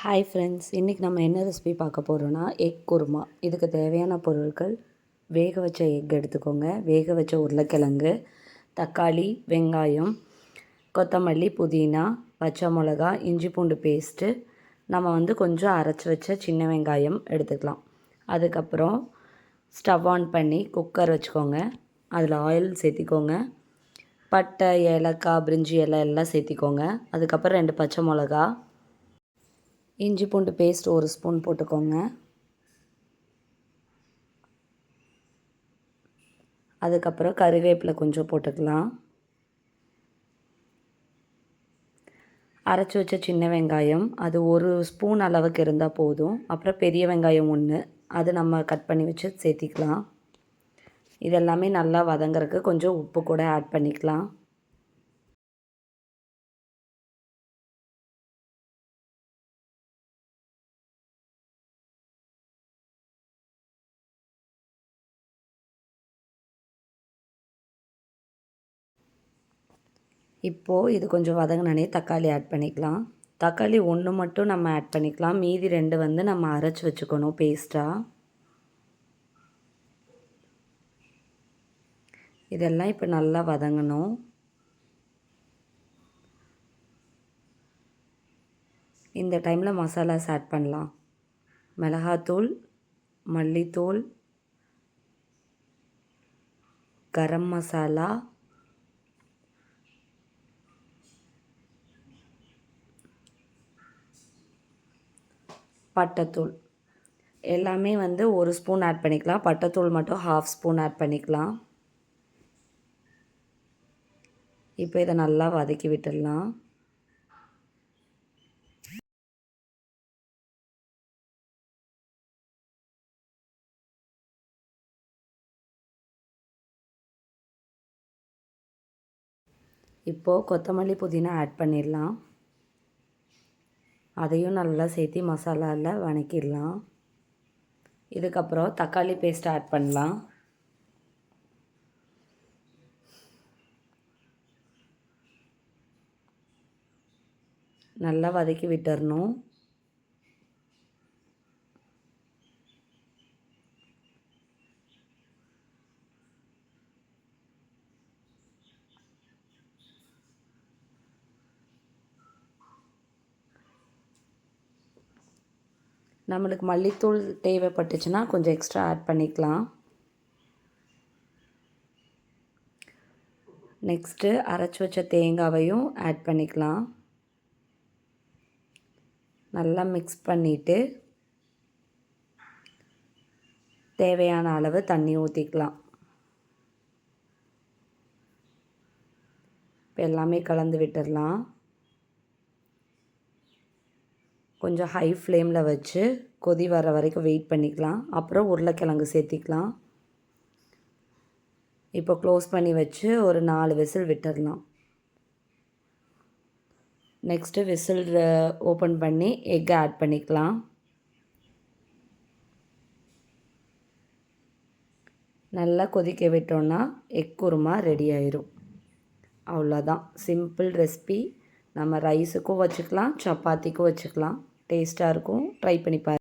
Hi friends, இன்றைக்கி நம்ம என்ன ரெசிபி பார்க்க போகிறோன்னா எக் குருமா. இதுக்கு தேவையான பொருட்கள்: வேக வச்ச எக் எடுத்துக்கோங்க, வேக வச்ச உருளைக்கிழங்கு, தக்காளி, வெங்காயம், கொத்தமல்லி, புதினா, பச்சை மிளகா, இஞ்சி பூண்டு பேஸ்ட்டு, நம்ம கொஞ்சம் அரைச்சி வச்ச சின்ன வெங்காயம் எடுத்துக்கலாம். அதுக்கப்புறம் ஸ்டவ் ஆன் பண்ணி குக்கர் வச்சுக்கோங்க. அதில் ஆயில் சேர்த்திக்கோங்க. பட்டை, ஏலக்காய், பிரிஞ்சி இலை எல்லாம் சேர்த்திக்கோங்க. அதுக்கப்புறம் 2 பச்சை மிளகா, இஞ்சி பூண்டு பேஸ்ட் 1 ஸ்பூன் போட்டுக்கோங்க. அதுக்கப்புறம் கறிவேப்பிலை கொஞ்சம் போட்டுக்கலாம். அரைச்சி வச்ச சின்ன வெங்காயம் அது 1 ஸ்பூன் அளவுக்கு இருந்தால் போதும். அப்புறம் பெரிய வெங்காயம் 1, அது நம்ம கட் பண்ணி வச்சு சேர்த்திக்கலாம். இதெல்லாமே நல்லா வதங்குறதுக்கு கொஞ்சம் உப்பு கூட ஆட் பண்ணிக்கலாம். இப்போது இது கொஞ்சம் வதங்கினே தக்காளி ஆட் பண்ணிக்கலாம். தக்காளி 1 மட்டும் நம்ம ஆட் பண்ணிக்கலாம். மீதி 2 நம்ம அரைச்சி வச்சுக்கணும் பேஸ்ட்டாக. இதெல்லாம் இப்போ நல்லா வதங்கணும். இந்த டைமில் மசாலாஸ் ஆட் பண்ணலாம். மிளகாத்தூள், மல்லித்தூள், கரம் மசாலா, பட்டைத்தூள் எல்லாமே 1 ஸ்பூன் ஆட் பண்ணிக்கலாம். பட்டைத்தூள் மட்டும் 1/2 ஸ்பூன் ஆட் பண்ணிக்கலாம். இப்போ இதை நல்லா வதக்கி விட்டுடலாம். இப்போது கொத்தமல்லி, புதினா ஆட் பண்ணிடலாம். அதையும் நல்லா சேர்த்து மசாலாவில் வதக்கிடலாம். இதுக்கப்புறம் தக்காளி பேஸ்ட் ஆட் பண்ணலாம். நல்லா வதக்கி விட்டுறணும். நம்மளுக்கு மல்லித்தூள் தேவைப்பட்டுச்சுன்னா கொஞ்சம் எக்ஸ்ட்ரா ஆட் பண்ணிக்கலாம். நெக்ஸ்ட்டு அரைச்சி வச்ச தேங்காவையும் ஆட் பண்ணிக்கலாம். நல்லா மிக்ஸ் பண்ணிவிட்டு தேவையான அளவு தண்ணி ஊற்றிக்கலாம். இப்போ எல்லாமே கலந்து விட்டுடலாம். கொஞ்சம் ஹை ஃப்ளேமில் வச்சு கொதி வர வரைக்கும் வெயிட் பண்ணிக்கலாம். அப்புறம் உருளைக்கிழங்கு சேர்த்திக்கலாம். இப்போ க்ளோஸ் பண்ணி வச்சு ஒரு 4 விசில் விட்டுடலாம். நெக்ஸ்ட்டு விசில் ஓப்பன் பண்ணி எக்கை ஆட் பண்ணிக்கலாம். நல்லா கொதிக்க விட்டோன்னா எக் குருமா ரெடி ஆயிரும். அவ்வளோதான், சிம்பிள் ரெசிபி. நம்ம ரைஸுக்கும் வச்சுக்கலாம், சப்பாத்திக்கும் வச்சுக்கலாம். டேஸ்ட்டாக இருக்கும். ட்ரை பண்ணி பாருங்கள்.